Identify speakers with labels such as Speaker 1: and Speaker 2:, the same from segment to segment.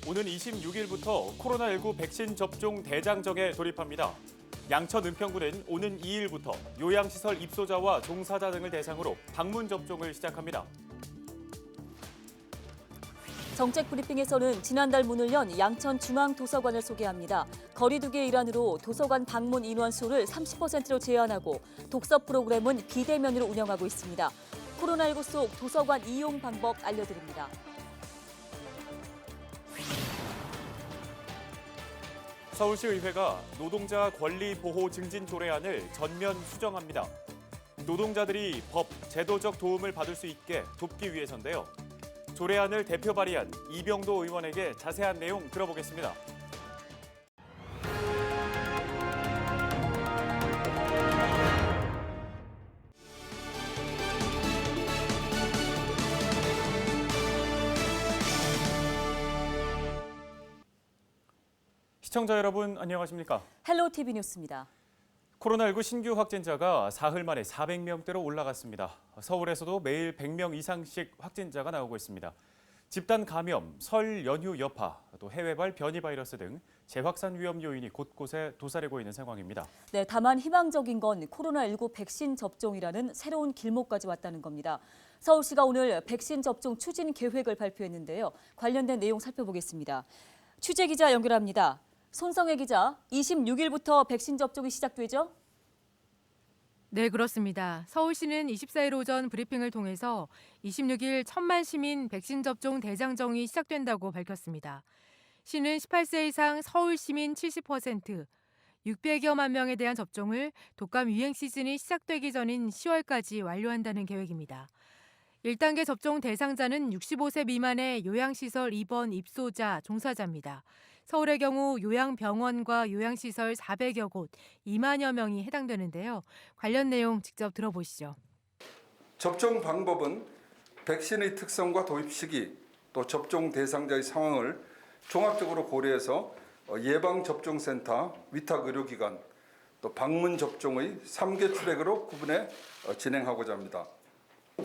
Speaker 1: 오는 26일부터 코로나19 백신 접종 대장정에 돌입합니다. 양천 은평구는 오는 2일부터 요양시설 입소자와 종사자 등을 대상으로 방문 접종을 시작합니다.
Speaker 2: 정책 브리핑에서는 지난달 문을 연 양천 중앙도서관을 소개합니다. 거리 두기의 일환으로 도서관 방문 인원 수를 30%로 제한하고 독서 프로그램은 비대면으로 운영하고 있습니다. 코로나19 속 도서관 이용 방법 알려드립니다.
Speaker 1: 서울시의회가 노동자 권리 보호 증진 조례안을 전면 수정합니다. 노동자들이 법, 제도적 도움을 받을 수 있게 돕기 위해서인데요. 조례안을 대표 발의한 이병도 의원에게 자세한 내용 들어보겠습니다. 시청자 여러분 안녕하십니까?
Speaker 2: 헬로 TV 뉴스입니다.
Speaker 1: 코로나19 신규 확진자가 사흘 만에 400명대로 올라갔습니다. 서울에서도 매일 100명 이상씩 확진자가 나오고 있습니다. 집단 감염, 설 연휴 여파, 또 해외발 변이 바이러스 등 재확산 위험 요인이 곳곳에 도사리고 있는 상황입니다.
Speaker 2: 네, 다만 희망적인 건 코로나19 백신 접종이라는 새로운 길목까지 왔다는 겁니다. 서울시가 오늘 백신 접종 추진 계획을 발표했는데요. 관련된 내용 살펴보겠습니다. 취재 기자 연결합니다. 손성혜 기자, 26일부터 백신 접종이 시작되죠?
Speaker 3: 네, 그렇습니다. 서울시는 24일 오전 브리핑을 통해서 26일 1,000만 시민 백신 접종 대장정이 시작된다고 밝혔습니다. 시는 18세 이상 서울 시민 70%, 600여만 명에 대한 접종을 독감 유행 시즌이 시작되기 전인 10월까지 완료한다는 계획입니다. 1단계 접종 대상자는 65세 미만의 요양시설 입원 입소자, 종사자입니다. 서울의 경우 요양병원과 요양시설 400여 곳, 2만여 명이 해당되는데요. 관련 내용 직접 들어보시죠.
Speaker 4: 접종 방법은 백신의 특성과 도입 시기, 또 접종 대상자의 상황을 종합적으로 고려해서 예방접종센터, 위탁의료기관, 또 방문접종의 3개 트랙으로 구분해 진행하고자 합니다.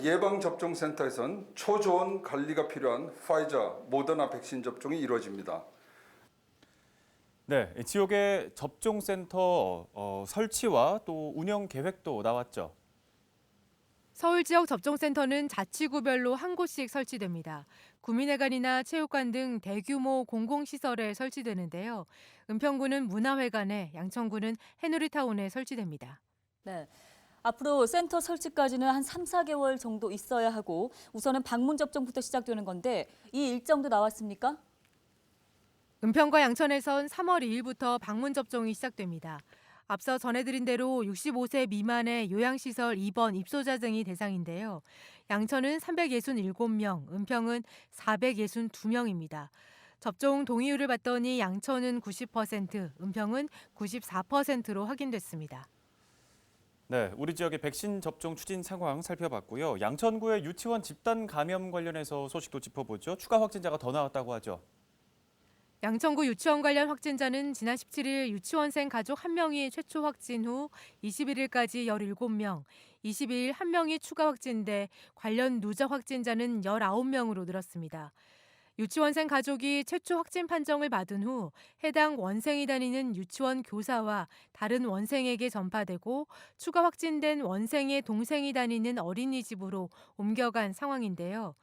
Speaker 4: 예방접종센터에선 초저온 관리가 필요한 파이저, 모더나 백신 접종이 이루어집니다.
Speaker 1: 네, 지역의 접종센터 설치와 또 운영 계획도 나왔죠.
Speaker 3: 서울 지역 접종센터는 자치구별로 한 곳씩 설치됩니다. 구민회관이나 체육관 등 대규모 공공시설에 설치되는데요. 은평구는 문화회관에, 양천구는 해누리타운에 설치됩니다.
Speaker 2: 네. 앞으로 센터 설치까지는 한 3, 4개월 정도 있어야 하고 우선은 방문 접종부터 시작되는 건데 이 일정도 나왔습니까?
Speaker 3: 은평과 양천에선 3월 2일부터 방문 접종이 시작됩니다. 앞서 전해드린 대로 65세 미만의 요양시설 입원 입소자 등이 대상인데요. 양천은 367명, 은평은 462명입니다. 접종 동의율을 봤더니 양천은 90%, 은평은 94%로 확인됐습니다.
Speaker 1: 네, 우리 지역의 백신 접종 추진 상황 살펴봤고요. 양천구의 유치원 집단 감염 관련해서 소식도 짚어보죠. 추가 확진자가 더 나왔다고 하죠.
Speaker 3: 양천구 유치원 관련 확진자는 지난 17일 유치원생 가족 1명이 최초 확진 후 21일까지 17명, 22일 1명이 추가 확진돼 관련 누적 확진자는 19명으로 늘었습니다. 유치원생 가족이 최초 확진 판정을 받은 후 해당 원생이 다니는 유치원 교사와 다른 원생에게 전파되고 추가 확진된 원생의 동생이 다니는 어린이집으로 옮겨간 상황인데요.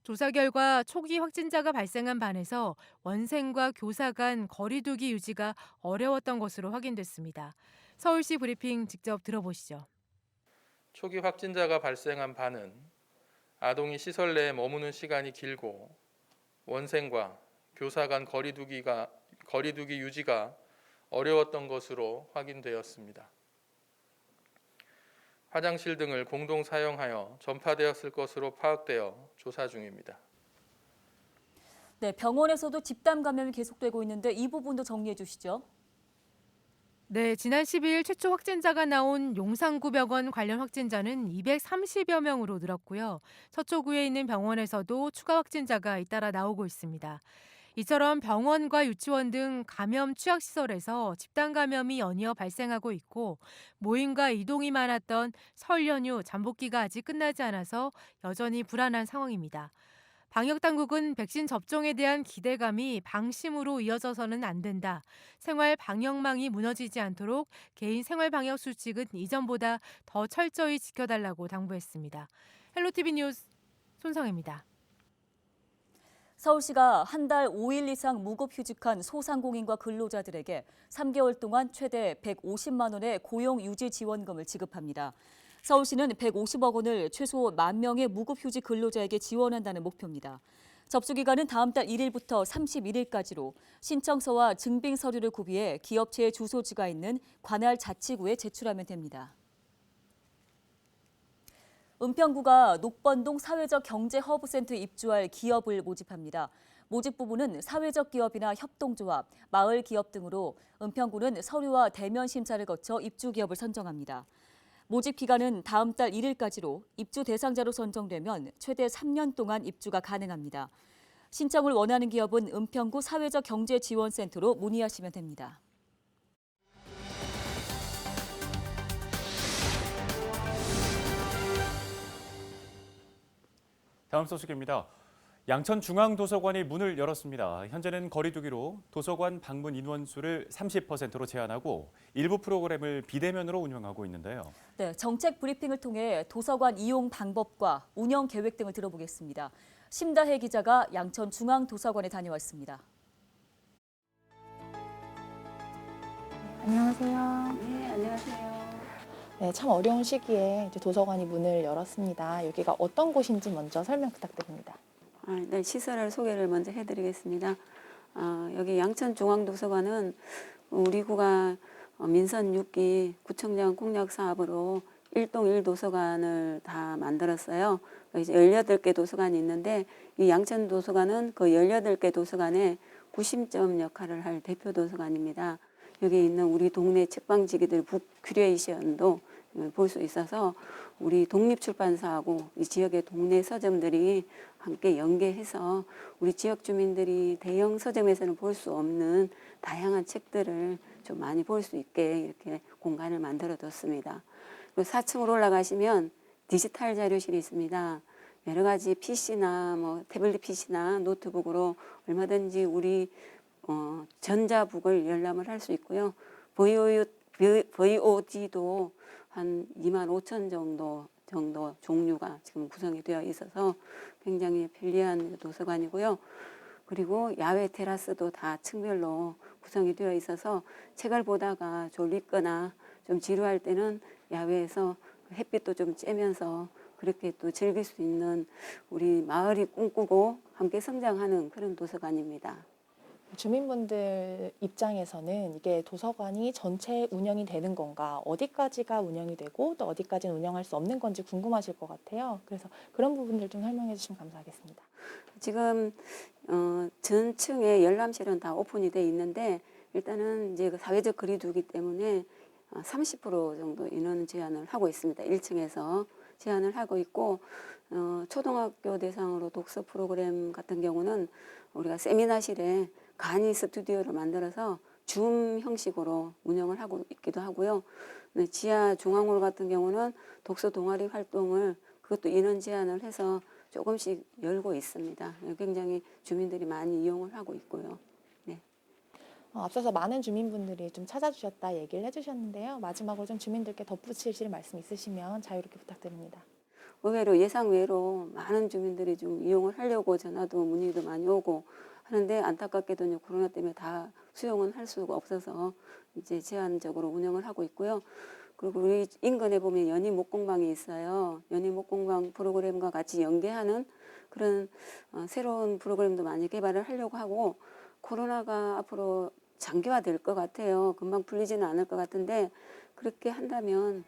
Speaker 3: 조사 결과 초기 확진자가 발생한 반에서 원생과 교사 간 거리 두기 유지가 어려웠던 것으로 확인됐습니다. 서울시 브리핑 직접 들어보시죠.
Speaker 5: 초기 확진자가 발생한 반은 아동이 시설 내에 머무는 시간이 길고 원생과 교사 간 거리 두기 유지가 어려웠던 것으로 확인되었습니다. 화장실 등을 공동 사용하여 전파되었을 것으로 파악되어 조사 중입니다.
Speaker 2: 네, 병원에서도 집단 감염이 계속되고 있는데 이 부분도 정리해 주시죠.
Speaker 3: 네, 지난 12일 최초 확진자가 나온 용산구 병원 관련 확진자는 230여 명으로 늘었고요. 서초구에 있는 병원에서도 추가 확진자가 잇따라 나오고 있습니다. 이처럼 병원과 유치원 등 감염 취약시설에서 집단 감염이 연이어 발생하고 있고 모임과 이동이 많았던 설 연휴 잠복기가 아직 끝나지 않아서 여전히 불안한 상황입니다. 방역당국은 백신 접종에 대한 기대감이 방심으로 이어져서는 안 된다. 생활 방역망이 무너지지 않도록 개인 생활 방역 수칙은 이전보다 더 철저히 지켜달라고 당부했습니다. 헬로티비 뉴스 손성혜입니다.
Speaker 2: 서울시가 한 달 5일 이상 무급휴직한 소상공인과 근로자들에게 3개월 동안 최대 150만 원의 고용유지지원금을 지급합니다. 서울시는 150억 원을 최소 10,000명의 무급휴직 근로자에게 지원한다는 목표입니다. 접수기간은 다음 달 1일부터 31일까지로 신청서와 증빙 서류를 구비해 기업체의 주소지가 있는 관할 자치구에 제출하면 됩니다. 은평구가 녹번동 사회적 경제 허브센터에 입주할 기업을 모집합니다. 모집 부분은 사회적 기업이나 협동조합, 마을 기업 등으로 은평구는 서류와 대면 심사를 거쳐 입주 기업을 선정합니다. 모집 기간은 다음 달 1일까지로 입주 대상자로 선정되면 최대 3년 동안 입주가 가능합니다. 신청을 원하는 기업은 은평구 사회적 경제지원센터로 문의하시면 됩니다.
Speaker 1: 다음 소식입니다. 양천중앙도서관이 문을 열었습니다. 현재는 거리두기로 도서관 방문 인원수를 30%로 제한하고 일부 프로그램을 비대면으로 운영하고 있는데요.
Speaker 2: 네, 정책 브리핑을 통해 도서관 이용 방법과 운영 계획 등을 들어보겠습니다. 심다혜 기자가 양천중앙도서관에 다녀왔습니다.
Speaker 6: 안녕하세요.
Speaker 7: 네, 안녕하세요.
Speaker 6: 네, 참 어려운 시기에 이제 도서관이 문을 열었습니다. 여기가 어떤 곳인지 먼저 설명 부탁드립니다.
Speaker 7: 네, 시설을 소개를 먼저 해드리겠습니다. 여기 양천중앙도서관은 우리 구가 민선 6기 구청장 공약 사업으로 1동 1도서관을 다 만들었어요. 이제 18개 도서관이 있는데 이 양천도서관은 그 18개 도서관의 구심점 역할을 할 대표 도서관입니다. 여기 있는 우리 동네 책방지기들 북 큐레이션도 볼 수 있어서 우리 독립출판사하고 이 지역의 동네 서점들이 함께 연계해서 우리 지역 주민들이 대형 서점에서는 볼 수 없는 다양한 책들을 좀 많이 볼 수 있게 이렇게 공간을 만들어 뒀습니다. 그리고 4층으로 올라가시면 디지털 자료실이 있습니다. 여러 가지 PC나 뭐 태블릿 PC나 노트북으로 얼마든지 우리 전자북을 열람을 할 수 있고요. VOD도 한 25,000 정도 종류가 지금 구성이 되어 있어서 굉장히 편리한 도서관이고요. 그리고 야외 테라스도 다 층별로 구성이 되어 있어서 책을 보다가 졸립거나 좀 지루할 때는 야외에서 햇빛도 좀 쬐면서 그렇게 또 즐길 수 있는 우리 마을이 꿈꾸고 함께 성장하는 그런 도서관입니다.
Speaker 6: 주민분들 입장에서는 이게 도서관이 전체 운영이 되는 건가, 어디까지가 운영이 되고 또 어디까지는 운영할 수 없는 건지 궁금하실 것 같아요. 그래서 그런 부분들 좀 설명해 주시면 감사하겠습니다.
Speaker 7: 지금 전층에 열람실은 다 오픈이 돼 있는데 일단은 이제 사회적 거리두기 때문에 30% 정도 인원 제한을 하고 있습니다. 1층에서 제한을 하고 있고 초등학교 대상으로 독서 프로그램 같은 경우는 우리가 세미나실에 간이 스튜디오를 만들어서 줌 형식으로 운영을 하고 있기도 하고요. 지하 중앙홀 같은 경우는 독서 동아리 활동을 그것도 인원 제한을 해서 조금씩 열고 있습니다. 굉장히 주민들이 많이 이용을 하고 있고요. 네.
Speaker 6: 앞서서 많은 주민분들이 좀 찾아주셨다 얘기를 해주셨는데요. 마지막으로 좀 주민들께 덧붙이실 말씀 있으시면 자유롭게 부탁드립니다.
Speaker 7: 의외로 예상 외로 많은 주민들이 좀 이용을 하려고 전화도 문의도 많이 오고 하는데 안타깝게도 코로나 때문에 다 수용은 할 수가 없어서 이제 제한적으로 운영을 하고 있고요. 그리고 우리 인근에 보면 연희 목공방이 있어요. 연희 목공방 프로그램과 같이 연계하는 그런 새로운 프로그램도 많이 개발을 하려고 하고 코로나가 앞으로 장기화될 것 같아요. 금방 풀리지는 않을 것 같은데 그렇게 한다면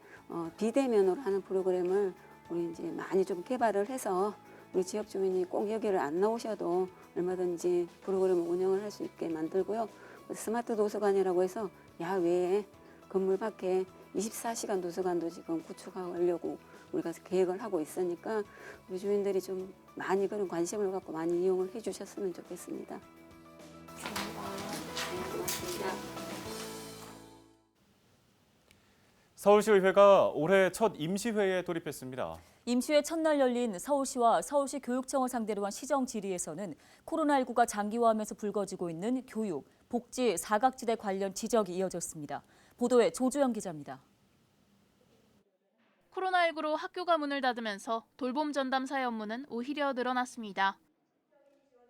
Speaker 7: 비대면으로 하는 프로그램을 우리 이제 많이 좀 개발을 해서 우리 지역 주민이 꼭 여기를 안 나오셔도 얼마든지 프로그램을 운영을 할 수 있게 만들고요. 스마트 도서관이라고 해서 야외에 건물 밖에 24시간 도서관도 지금 구축하려고 우리가 계획을 하고 있으니까 우리 주민들이 좀 많이 그런 관심을 갖고 많이 이용을 해주셨으면 좋겠습니다. 고맙습니다.
Speaker 1: 서울시의회가 올해 첫 임시회에 돌입했습니다.
Speaker 2: 임시회 첫날 열린 서울시와 서울시 교육청을 상대로 한 시정 질의에서는 코로나19가 장기화하면서 불거지고 있는 교육, 복지, 사각지대 관련 지적이 이어졌습니다. 보도에 조주영 기자입니다.
Speaker 8: 코로나19로 학교가 문을 닫으면서 돌봄 전담사의 업무는 오히려 늘어났습니다.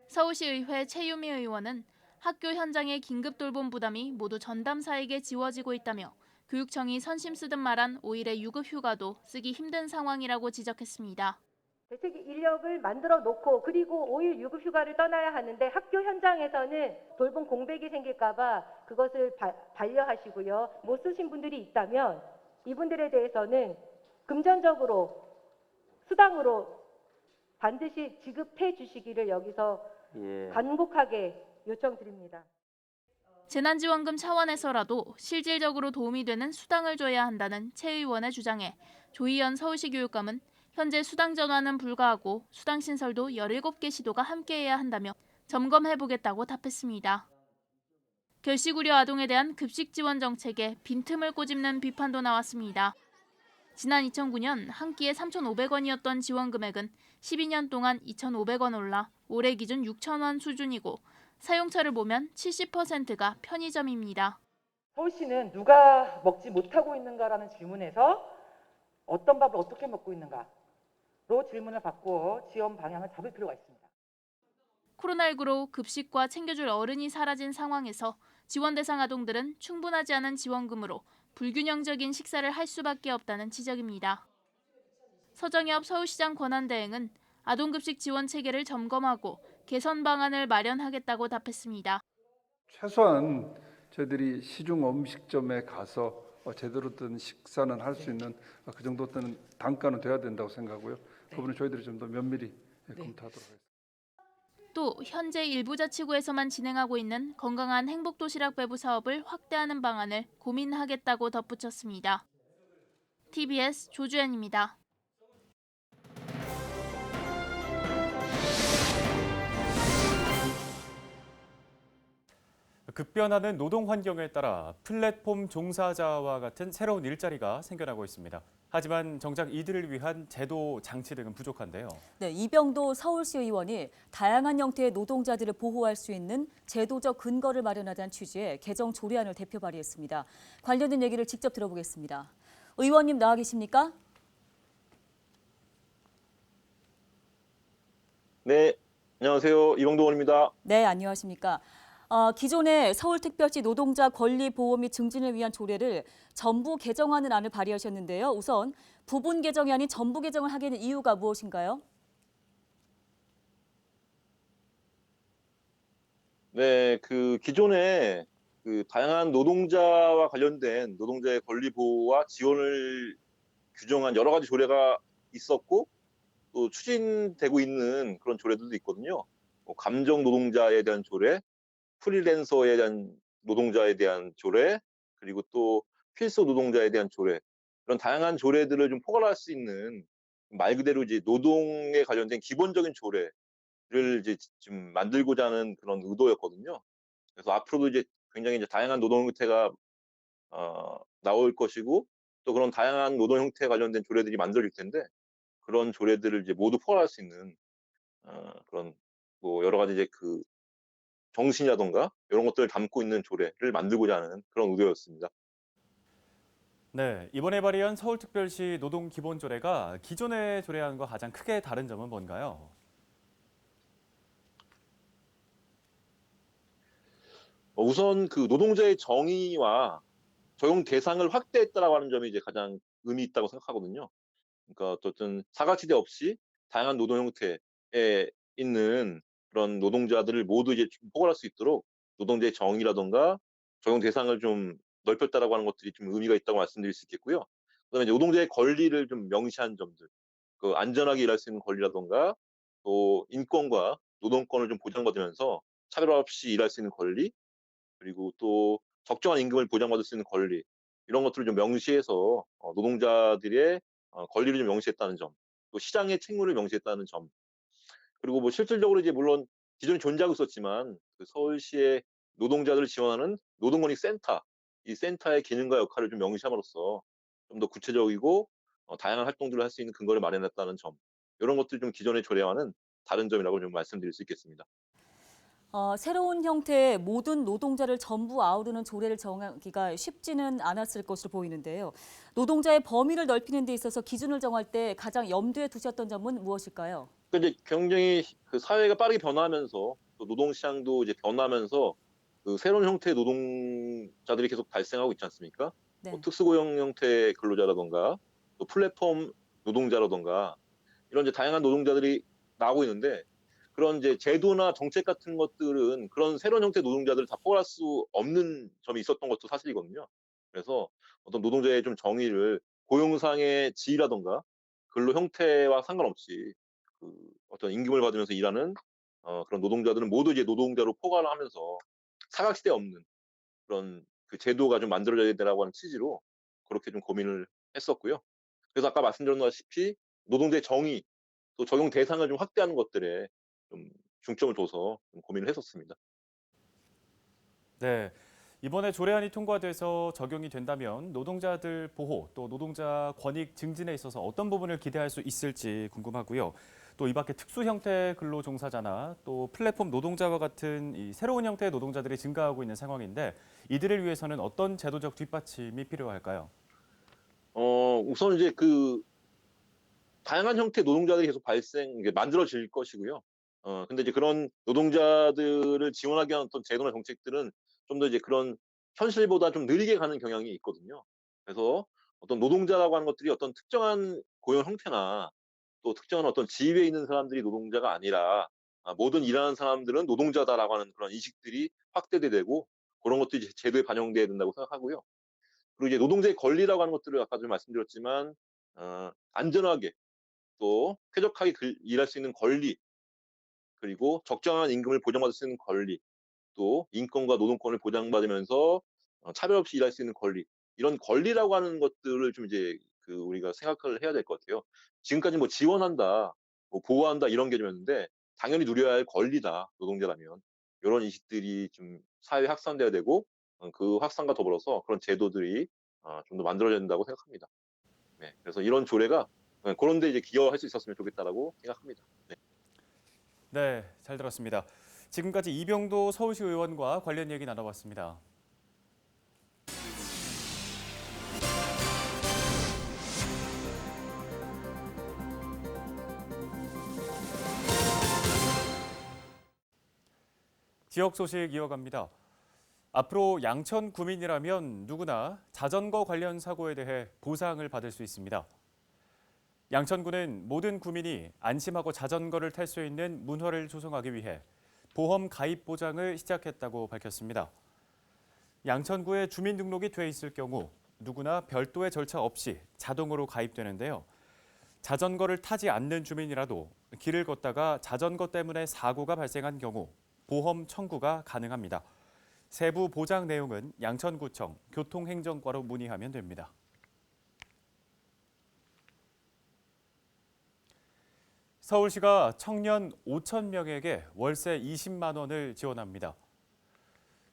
Speaker 8: 서울시의회 최유미 의원은 학교 현장의 긴급 돌봄 부담이 모두 전담사에게 지워지고 있다며 교육청이 선심 쓰듯 말한 5일의 유급 휴가도 쓰기 힘든 상황이라고 지적했습니다.
Speaker 9: 대책 인력을 만들어 놓고 그리고 5일 유급 휴가를 떠나야 하는데 학교 현장에서는 돌봄 공백이 생길까 봐 그것을 반려하시고요. 못 쓰신 분들이 있다면 이분들에 대해서는 금전적으로 수당으로 반드시 지급해 주시기를 여기서 간곡하게 요청드립니다.
Speaker 8: 재난지원금 차원에서라도 실질적으로 도움이 되는 수당을 줘야 한다는 최 의원의 주장에 조희연 서울시 교육감은 현재 수당 전환은 불가하고 수당 신설도 17개 시도가 함께해야 한다며 점검해보겠다고 답했습니다. 결식 우려 아동에 대한 급식 지원 정책에 빈틈을 꼬집는 비판도 나왔습니다. 지난 2009년 한 끼에 3,500원이었던 지원 금액은 12년 동안 2,500원 올라 올해 기준 6,000원 수준이고 사용처를 보면 70%가 편의점입니다.
Speaker 10: 서울시는 누가 먹지 못하고 있는가라는 질문에서 어떤 밥을 어떻게 먹고 있는가로 질문을 받고 지원 방향을 잡을 필요가 있습니다.
Speaker 8: 코로나19로 급식과 챙겨줄 어른이 사라진 상황에서 지원 대상 아동들은 충분하지 않은 지원금으로 불균형적인 식사를 할 수밖에 없다는 지적입니다. 서정엽 서울시장 권한대행은 아동급식 지원 체계를 점검하고 개선 방안을 마련하겠다고 답했습니다.
Speaker 4: 최소한 저희들이 시중 음식점에 가서 제대로 된 식사는 할 수 있는 그 정도 되는 단가는 돼야 된다고 생각하고요. 그 부분은 저희들이 좀 더 면밀히 검토하도록 하겠습니다.
Speaker 8: 또 현재 일부 자치구에서만 진행하고 있는 건강한 행복도시락 배부 사업을 확대하는 방안을 고민하겠다고 덧붙였습니다. TBS 조주연입니다.
Speaker 1: 급변하는 노동 환경에 따라 플랫폼 종사자와 같은 새로운 일자리가 생겨나고 있습니다. 하지만 정작 이들을 위한 제도 장치 등은 부족한데요.
Speaker 2: 네, 이병도 서울시 의원이 다양한 형태의 노동자들을 보호할 수 있는 제도적 근거를 마련하자는 취지의 개정 조례안을 대표 발의했습니다. 관련된 얘기를 직접 들어보겠습니다. 의원님 나와 계십니까?
Speaker 11: 네, 안녕하세요. 이병도 의원입니다.
Speaker 2: 네, 안녕하십니까? 기존의 서울특별시 노동자 권리 보호 및 증진을 위한 조례를 전부 개정하는 안을 발의하셨는데요. 우선 부분 개정이 아닌 전부 개정을 하게 된 이유가 무엇인가요?
Speaker 11: 네, 기존에 다양한 노동자와 관련된 노동자의 권리 보호와 지원을 규정한 여러 가지 조례가 있었고 또 추진되고 있는 그런 조례들도 있거든요. 감정 노동자에 대한 조례, 프리랜서에 대한 노동자에 대한 조례, 그리고 또 필수 노동자에 대한 조례, 그런 다양한 조례들을 좀 포괄할 수 있는 말 그대로 이제 노동에 관련된 기본적인 조례를 이제 좀 만들고자 하는 그런 의도였거든요. 그래서 앞으로도 이제 굉장히 이제 다양한 노동 형태가 나올 것이고 또 그런 다양한 노동 형태 관련된 조례들이 만들어질 텐데 그런 조례들을 이제 모두 포괄할 수 있는 그런 뭐 여러 가지 이제 정신이라던가 이런 것들을 담고 있는 조례를 만들고자 하는 그런 의도였습니다.
Speaker 1: 네, 이번에 발의한 서울특별시 노동기본조례가 기존의 조례안과 가장 크게 다른 점은 뭔가요?
Speaker 11: 우선 노동자의 정의와 적용 대상을 확대했다라고 하는 점이 이제 가장 의미 있다고 생각하거든요. 그러니까 어쨌든 사각지대 없이 다양한 노동 형태에 있는 그런 노동자들을 모두 이제 포괄할 수 있도록 노동자의 정의라던가 적용 대상을 좀 넓혔다라고 하는 것들이 좀 의미가 있다고 말씀드릴 수 있겠고요. 그다음에 이제 노동자의 권리를 좀 명시한 점들, 안전하게 일할 수 있는 권리라던가 또 인권과 노동권을 좀 보장받으면서 차별 없이 일할 수 있는 권리, 그리고 또 적정한 임금을 보장받을 수 있는 권리 이런 것들을 좀 명시해서 노동자들의 권리를 좀 명시했다는 점, 또 시장의 책무를 명시했다는 점, 그리고 뭐 실질적으로 이제 물론 기존에 존재하고 있었지만 서울시의 노동자들을 지원하는 노동권익센터, 이 센터의 기능과 역할을 좀 명시함으로써 좀 더 구체적이고 다양한 활동들을 할 수 있는 근거를 마련했다는 점, 이런 것들이 좀 기존의 조례와는 다른 점이라고 좀 말씀드릴 수 있겠습니다.
Speaker 2: 새로운 형태의 모든 노동자를 전부 아우르는 조례를 정하기가 쉽지는 않았을 것으로 보이는데요. 노동자의 범위를 넓히는 데 있어서 기준을 정할 때 가장 염두에 두셨던 점은 무엇일까요?
Speaker 11: 그러니까 이제 굉장히 그 사회가 빠르게 변화하면서 또 노동 시장도 이제 변하면서 그 새로운 형태의 노동자들이 계속 발생하고 있지 않습니까?
Speaker 2: 네.
Speaker 11: 뭐 특수고용 형태의 근로자라던가 또 플랫폼 노동자라던가 이런 이제 다양한 노동자들이 나오고 있는데, 그런 이제 제도나 정책 같은 것들은 그런 새로운 형태의 노동자들을 다 포괄할 수 없는 점이 있었던 것도 사실이거든요. 그래서 어떤 노동자의 좀 정의를 고용상의 지위라던가 근로 형태와 상관없이 그 어떤 임금을 받으면서 일하는 그런 노동자들은 모두 이제 노동자로 포괄을 하면서 사각지대 없는 그런 그 제도가 좀 만들어져야 되라고 하는 취지로 그렇게 좀 고민을 했었고요. 그래서 아까 말씀드렸다시피 노동자의 정의 또 적용 대상을 좀 확대하는 것들에 좀 중점을 둬서 좀 고민을 했었습니다.
Speaker 1: 네. 이번에 조례안이 통과돼서 적용이 된다면 노동자들 보호 또 노동자 권익 증진에 있어서 어떤 부분을 기대할 수 있을지 궁금하고요. 또 이 밖에 특수 형태 근로 종사자나 또 플랫폼 노동자와 같은 이 새로운 형태의 노동자들이 증가하고 있는 상황인데 이들을 위해서는 어떤 제도적 뒷받침이 필요할까요?
Speaker 11: 우선 이제 그 다양한 형태의 노동자들이 계속 이게 만들어질 것이고요. 근데 이제 그런 노동자들을 지원하기 위한 어떤 제도나 정책들은 좀 더 이제 그런 현실보다 좀 느리게 가는 경향이 있거든요. 그래서 어떤 노동자라고 하는 것들이 어떤 특정한 고용 형태나 또 특정한 어떤 지위에 있는 사람들이 노동자가 아니라 모든 일하는 사람들은 노동자다라고 하는 그런 인식들이 확대돼야 되고, 그런 것들이 이제 제도에 반영돼야 된다고 생각하고요. 그리고 이제 노동자의 권리라고 하는 것들을 아까도 말씀드렸지만 안전하게 또 쾌적하게 일할 수 있는 권리, 그리고 적정한 임금을 보장받을 수 있는 권리, 또 인권과 노동권을 보장받으면서 차별 없이 일할 수 있는 권리, 이런 권리라고 하는 것들을 좀 이제 그 우리가 생각을 해야 될 것 같아요. 지금까지 뭐 지원한다, 뭐 보호한다 이런 개념이었는데 당연히 누려야 할 권리다 노동자라면, 이런 인식들이 좀 사회에 확산돼야 되고 그 확산과 더불어서 그런 제도들이 좀 더 만들어져야 된다고 생각합니다. 네, 그래서 이런 조례가 그런 데 이제 기여할 수 있었으면 좋겠다라고 생각합니다. 네.
Speaker 1: 네, 잘 들었습니다. 지금까지 이병도 서울시 의원과 관련 얘기 나눠봤습니다. 지역 소식 이어갑니다. 앞으로 양천 구민이라면 누구나 자전거 관련 사고에 대해 보상을 받을 수 있습니다. 양천구는 모든 구민이 안심하고 자전거를 탈 수 있는 문화를 조성하기 위해 보험 가입 보장을 시작했다고 밝혔습니다. 양천구에 주민등록이 돼 있을 경우 누구나 별도의 절차 없이 자동으로 가입되는데요. 자전거를 타지 않는 주민이라도 길을 걷다가 자전거 때문에 사고가 발생한 경우 보험 청구가 가능합니다. 세부 보장 내용은 양천구청 교통행정과로 문의하면 됩니다. 서울시가 청년 5천 명에게 월세 20만 원을 지원합니다.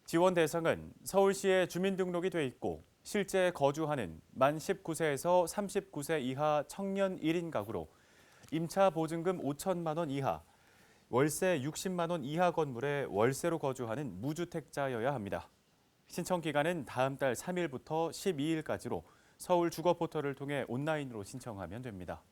Speaker 1: 지원 대상은 서울시에 주민등록이 돼 있고 실제 거주하는 만 19세에서 39세 이하 청년 1인 가구로 임차 보증금 5천만 원 이하, 월세 60만 원 이하 건물에 월세로 거주하는 무주택자여야 합니다. 신청 기간은 다음 달 3일부터 12일까지로 서울 주거 포털을 통해 온라인으로 신청하면 됩니다.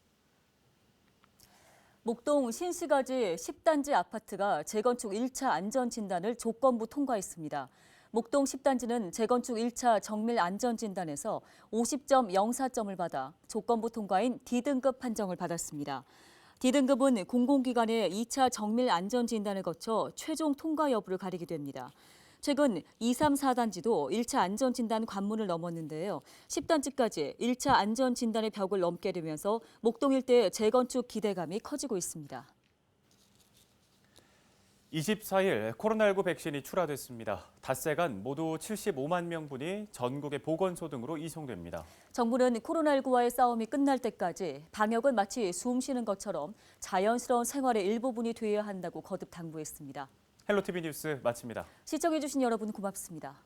Speaker 2: 목동 신시가지 10단지 아파트가 재건축 1차 안전진단을 조건부 통과했습니다. 목동 10단지는 재건축 1차 정밀 안전진단에서 50.04점을 받아 조건부 통과인 D등급 판정을 받았습니다. D등급은 공공기관의 2차 정밀 안전진단을 거쳐 최종 통과 여부를 가리게 됩니다. 최근 2, 3, 4단지도 1차 안전진단 관문을 넘었는데요. 10단지까지 1차 안전진단의 벽을 넘게 되면서 목동 일대의 재건축 기대감이 커지고 있습니다.
Speaker 1: 24일 코로나19 백신이 출하됐습니다. 닷새간 모두 75만 명분이 전국의 보건소 등으로 이송됩니다.
Speaker 2: 정부는 코로나19와의 싸움이 끝날 때까지 방역은 마치 숨 쉬는 것처럼 자연스러운 생활의 일부분이 되어야 한다고 거듭 당부했습니다.
Speaker 1: 헬로티비 뉴스 마칩니다.
Speaker 2: 시청해주신 여러분 고맙습니다.